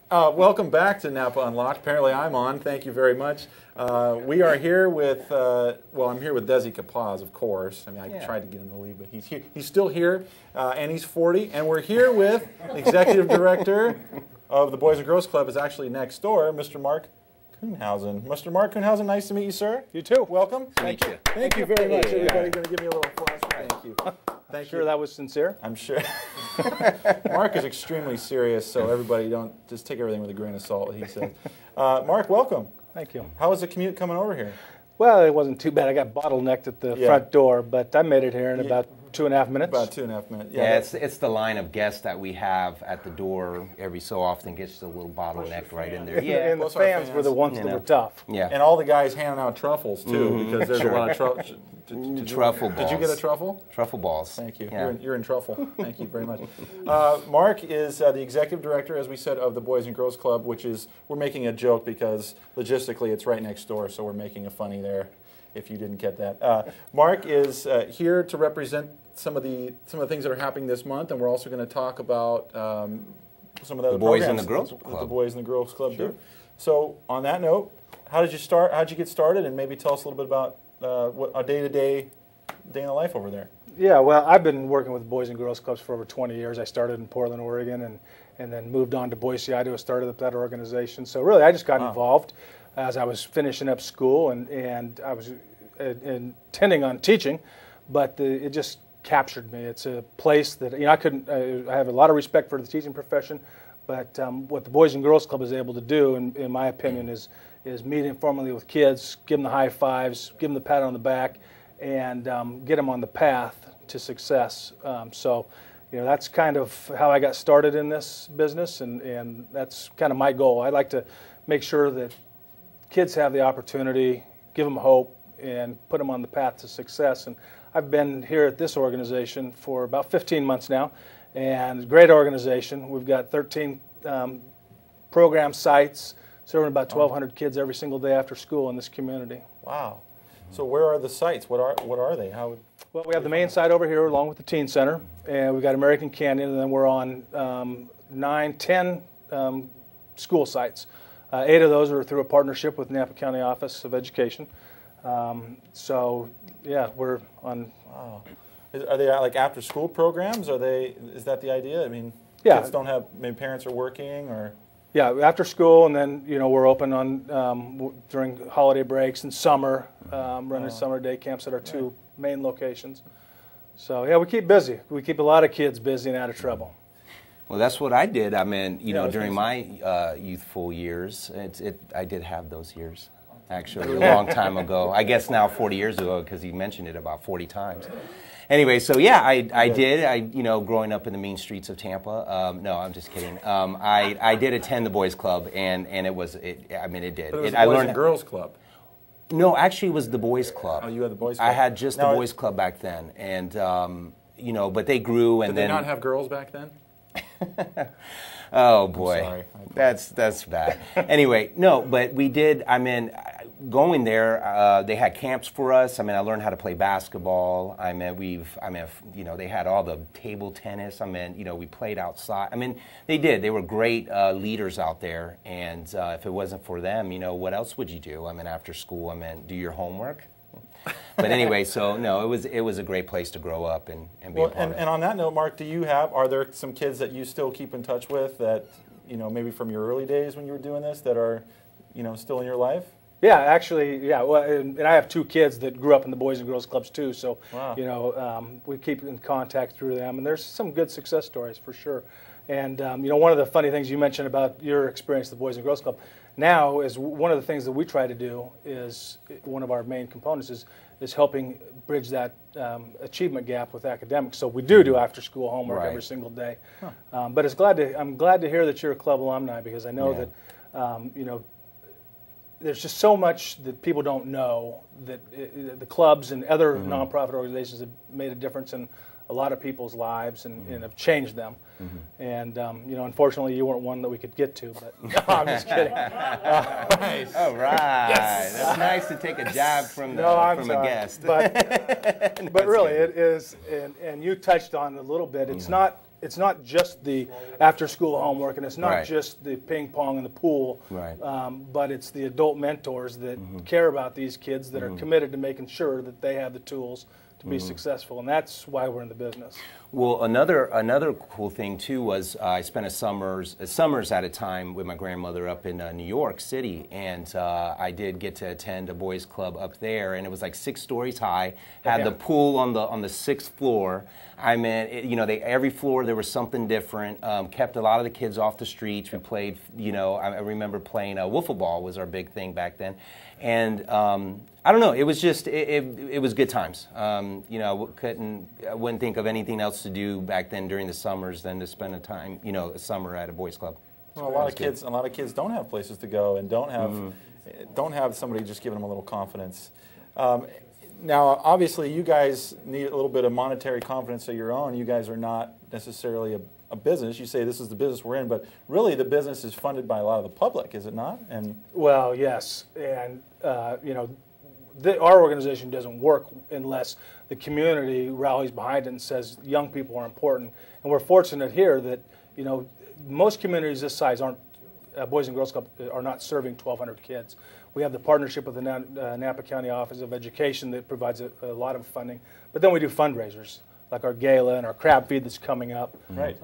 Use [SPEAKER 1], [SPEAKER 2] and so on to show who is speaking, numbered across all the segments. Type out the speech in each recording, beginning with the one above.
[SPEAKER 1] Welcome back to Napa Unlocked. Apparently I'm on. Thank you very much. We are here with, well, I'm here with Desi Capaz, of course. I mean, I tried to get him to leave, but he's here. He's still here, and he's 40. And we're here with the Executive Director of the Boys and Girls Club, is actually next door, Mr. Mark Kuhnhausen. Mr. Mark Kuhnhausen, nice to meet you, sir. You too. Welcome.
[SPEAKER 2] Thank you.
[SPEAKER 1] Thank you very much. Everybody going to give me a little applause. Thank you. Thank you.
[SPEAKER 3] That was sincere?
[SPEAKER 1] I'm sure. Mark is extremely serious, so everybody don't just take everything with a grain of salt, he says. Mark, welcome.
[SPEAKER 3] Thank you.
[SPEAKER 1] How was the commute coming over here?
[SPEAKER 3] Well, it wasn't too bad. I got bottlenecked at the front door, but I made it here in about 2.5 minutes.
[SPEAKER 1] About 2.5 minutes.
[SPEAKER 2] Yeah, it's the line of guests that we have at the door every so often gets a little bottlenecked right in there.
[SPEAKER 3] Yeah, and the fans were the ones that were tough.
[SPEAKER 2] Yeah.
[SPEAKER 1] And all the guys handing out truffles, too, because there's a lot of truffles.
[SPEAKER 2] Truffle balls.
[SPEAKER 1] Did you get a truffle?
[SPEAKER 2] Truffle balls.
[SPEAKER 1] Thank you.
[SPEAKER 2] Yeah.
[SPEAKER 1] You're in truffle. Thank you very much. Mark is the executive director, as we said, of the Boys and Girls Club, which is, we're making a joke because logistically it's right next door, so we're making a funny there, if you didn't get that. Mark is here to represent some of the things that are happening this month, and we're also going to talk about some of the other
[SPEAKER 2] Boys
[SPEAKER 1] programs
[SPEAKER 2] and the Girls
[SPEAKER 1] that
[SPEAKER 2] Club.
[SPEAKER 1] the Boys and the Girls Club do. So on that note, how did you start? How did you get started? And maybe tell us a little bit about what a day in the life over there.
[SPEAKER 3] Yeah, well, I've been working with Boys and Girls Clubs for over 20 years. I started in Portland, Oregon, and then moved on to Boise, Idaho, started up that organization. So really, I just got involved as I was finishing up school, and I was intending on teaching, but it just captured me. It's a place that, you know, I have a lot of respect for the teaching profession, but what the Boys and Girls Club is able to do, in my opinion, is meet informally with kids, give them the high fives, give them the pat on the back, and get them on the path to success. So, you know, that's kind of how I got started in this business, and that's kind of my goal. I'd like to make sure that kids have the opportunity, give them hope, and put them on the path to success. And I've been here at this organization for about 15 months now, and great organization. We've got 13 program sites, serving about 1,200 kids every single day after school in this community.
[SPEAKER 1] Wow. So where are the sites? What are they?
[SPEAKER 3] Well, we have the main site over here along with the teen center, and we've got American Canyon, and then we're on 10 school sites. 8 of those are through a partnership with Napa County Office of Education. So yeah, we're on.
[SPEAKER 1] Wow. Are they like after school programs? Is that the idea? I mean, kids don't have, maybe parents are working or.
[SPEAKER 3] Yeah, after school, and then, you know, we're open on during holiday breaks and summer, running summer day camps at our 2 main locations. So yeah, we keep busy. We keep a lot of kids busy and out of trouble.
[SPEAKER 2] Well, that's what I did. I mean, you know, during my youthful years, I did have those years, actually, a long time ago. I guess now 40 years ago, because he mentioned it about 40 times. Anyway, so yeah, I did. You know, growing up in the mean streets of Tampa. No, I'm just kidding. I did attend the Boys Club, and it was. I mean, it did.
[SPEAKER 1] But it was the Boys and Girls Club.
[SPEAKER 2] No, actually, it was the Boys Club.
[SPEAKER 1] Oh, you had the Boys Club.
[SPEAKER 2] I had just the Boys Club back then, and you know, but they grew, and
[SPEAKER 1] did they not have girls back then?
[SPEAKER 2] Oh boy,
[SPEAKER 1] sorry.
[SPEAKER 2] That's bad. Anyway, no, but we did. I mean, going there, they had camps for us. I mean, I learned how to play basketball. I mean, you know, they had all the table tennis. I mean, you know, we played outside. I mean, they did. They were great leaders out there. And if it wasn't for them, you know, what else would you do? I mean, after school, I mean, do your homework. But anyway, so no, it was a great place to grow up and be a part of.
[SPEAKER 1] And on that note, Mark, are there some kids that you still keep in touch with that, you know, maybe from your early days when you were doing this that are, you know, still in your life?
[SPEAKER 3] Yeah, actually, yeah. Well, and I have 2 kids that grew up in the Boys and Girls Clubs too. So, you know, we keep in contact through them, and there's some good success stories for sure. And you know, one of the funny things you mentioned about your experience at the Boys and Girls Club now is one of the things that we try to do is one of our main components is helping bridge that achievement gap with academics. So we do after school homework every single day. But I'm glad to hear that you're a club alumni, because I know that you know, there's just so much that people don't know that the clubs and other nonprofit organizations have made a difference in a lot of people's lives and have changed them. And you know, unfortunately, you weren't one that we could get to. But no, I'm just kidding.
[SPEAKER 1] Nice.
[SPEAKER 2] All right, that's nice to take a jab from a guest.
[SPEAKER 3] But really, it is, and you touched on it a little bit. It's not it's not just the after-school homework, and it's not
[SPEAKER 2] Right.
[SPEAKER 3] just the ping pong and the pool,
[SPEAKER 2] Right.
[SPEAKER 3] but it's the adult mentors that care about these kids, that are committed to making sure that they have the tools to be successful, and that's why we're in the business.
[SPEAKER 2] Well, another cool thing too was I spent summers at a time with my grandmother up in New York City, and I did get to attend a boys' club up there, and it was like 6 stories high. Had the pool on the 6th floor. I mean, every floor there was something different. Kept a lot of the kids off the streets. We played, I remember playing wiffle ball was our big thing back then, and I don't know. It was just it was good times. I wouldn't think of anything else to do back then during the summers than to spend a summer at a boys' club.
[SPEAKER 1] Well, a lot of kids don't have places to go and don't have somebody just giving them a little confidence. Now, obviously, you guys need a little bit of monetary confidence of your own. You guys are not necessarily a business. You say this is the business we're in, but really the business is funded by a lot of the public, is it not? And
[SPEAKER 3] well, yes, and our organization doesn't work unless the community rallies behind it and says young people are important. And we're fortunate here that most communities this size aren't. Boys and Girls Club are not serving 1,200 kids. We have the partnership with the Napa County Office of Education that provides a lot of funding. But then we do fundraisers, like our gala and our crab feed that's coming up.
[SPEAKER 1] Right.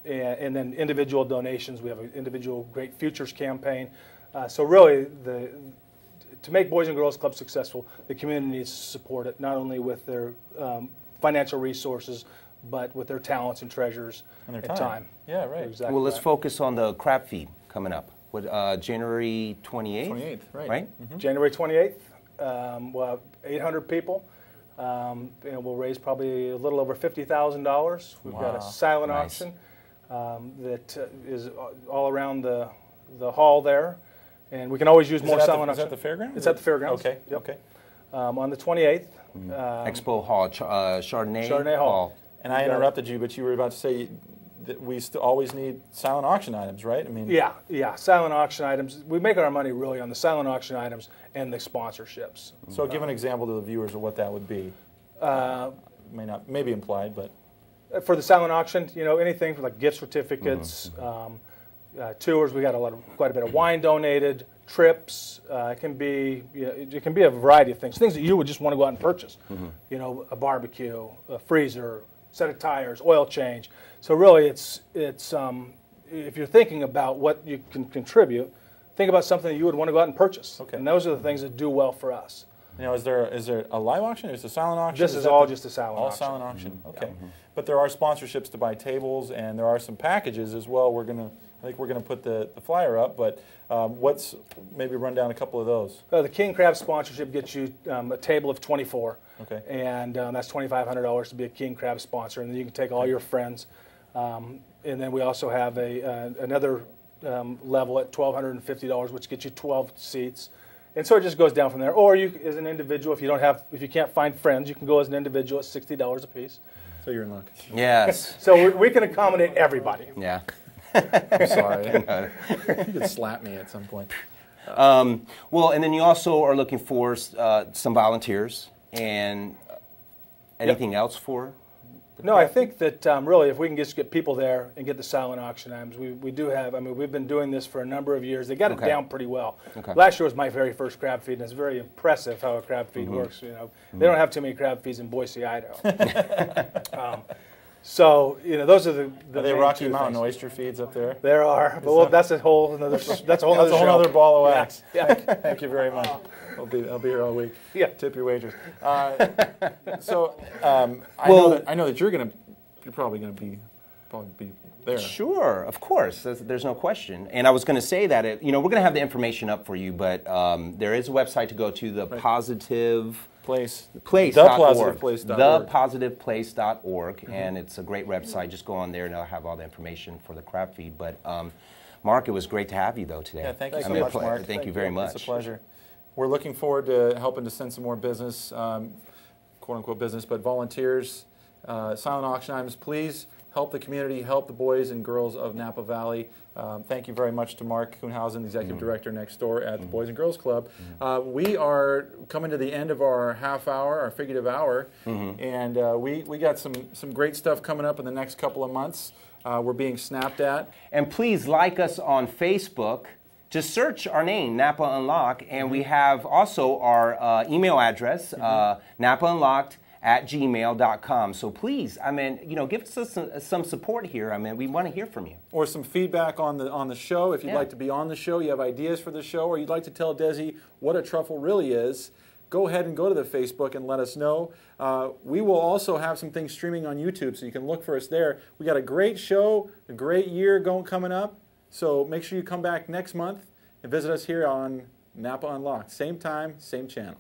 [SPEAKER 3] And then individual donations. We have an individual Great Futures campaign. So really, to make Boys and Girls Club successful, the community needs to support it, not only with their financial resources, but with their talents and treasures and
[SPEAKER 1] their
[SPEAKER 3] time.
[SPEAKER 1] Yeah, right.
[SPEAKER 3] Exactly.
[SPEAKER 2] Well, let's focus on the crab feed coming up. What, January 28th?
[SPEAKER 1] 28th, right.
[SPEAKER 3] Mm-hmm. January 28th, we'll have 800 people. And we'll raise probably a little over $50,000. We've got a silent auction that is all around the hall there. And we can always use more silent auction.
[SPEAKER 1] Is that the fairground?
[SPEAKER 3] It's at the fairgrounds.
[SPEAKER 1] Okay,
[SPEAKER 3] Yep.
[SPEAKER 1] okay.
[SPEAKER 3] On the 28th.
[SPEAKER 2] Expo Hall, Chardonnay
[SPEAKER 3] Hall.
[SPEAKER 1] And I interrupted you, but you were about to say that we always need silent auction items, right? I mean,
[SPEAKER 3] yeah, silent auction items. We make our money really on the silent auction items and the sponsorships.
[SPEAKER 1] So give an example to the viewers of what that would be. May be implied, but
[SPEAKER 3] for the silent auction, anything from like gift certificates, tours. We got quite a bit of wine donated, trips. It can be a variety of things that you would just want to go out and purchase. A barbecue, a freezer, set of tires, oil change. So really, it's if you're thinking about what you can contribute, think about something that you would want to go out and purchase.
[SPEAKER 1] Okay.
[SPEAKER 3] And those are the things that do well for us.
[SPEAKER 1] Is there a live auction? Is it a silent auction?
[SPEAKER 3] This is all just a silent auction.
[SPEAKER 1] All silent auction. Okay. But there are sponsorships to buy tables, and there are some packages as well. I think we're gonna put the flyer up. But maybe run down a couple of those.
[SPEAKER 3] The King Crab sponsorship gets you a table of 24.
[SPEAKER 1] Okay.
[SPEAKER 3] And that's $2,500 to be a King Crab sponsor, and then you can take all your friends. And then we also have another level at $1,250, which gets you 12 seats. And so it just goes down from there. Or you, as an individual, if you can't find friends, you can go as an individual at $60 a piece.
[SPEAKER 1] So you're in luck.
[SPEAKER 2] Yes.
[SPEAKER 3] So we can accommodate everybody.
[SPEAKER 2] Yeah.
[SPEAKER 1] I'm sorry. You could slap me at some point.
[SPEAKER 2] Well, and then you also are looking for some volunteers and anything else for?
[SPEAKER 3] No, I think that really if we can just get people there and get the silent auction items, we do have, we've been doing this for a number of years. They got it down pretty well. Okay. Last year was my very first crab feed, and it's very impressive how a crab feed works. They don't have too many crab feeds in Boise, Idaho. So those are the
[SPEAKER 1] are they Rocky Mountain oyster feeds up there?
[SPEAKER 3] There are, but that's a whole other
[SPEAKER 1] ball of wax.
[SPEAKER 3] Yeah.
[SPEAKER 1] Thank you very much. I'll be here all week.
[SPEAKER 3] Yeah.
[SPEAKER 1] Tip your waitress. So I know that you're probably gonna be there.
[SPEAKER 2] Sure, of course. There's no question. And I was going to say that we're going to have the information up for you, but there is a website to go to, thepositiveplace.org, and it's a great website. Just go on there and it'll have all the information for the crab feed. But Mark, it was great to have you though today.
[SPEAKER 1] Yeah, thank you so much, Mark.
[SPEAKER 2] Thank you very much.
[SPEAKER 1] It's a pleasure. We're looking forward to helping to send some more business, quote unquote business, but volunteers, silent auction items. Please help the community, help the boys and girls of Napa Valley. Thank you very much to Mark Kuhnhausen, the Executive Director next door at the Boys and Girls Club. We are coming to the end of our half hour, our figurative hour, and we got some great stuff coming up in the next couple of months. We're being snapped at. And
[SPEAKER 2] please like us on Facebook. Just search our name, Napa Unlocked, and we have also our email address, napaunlocked@gmail.com. So please, I mean, you know, give us some support here. I mean, we want to hear from you.
[SPEAKER 1] Or some feedback on the show. If you'd like to be on the show, you have ideas for the show, or you'd like to tell Desi what a truffle really is, go ahead and go to the Facebook and let us know. We will also have some things streaming on YouTube, so you can look for us there. We got a great show, a great year coming up. So make sure you come back next month and visit us here on Napa Unlocked. Same time, same channel.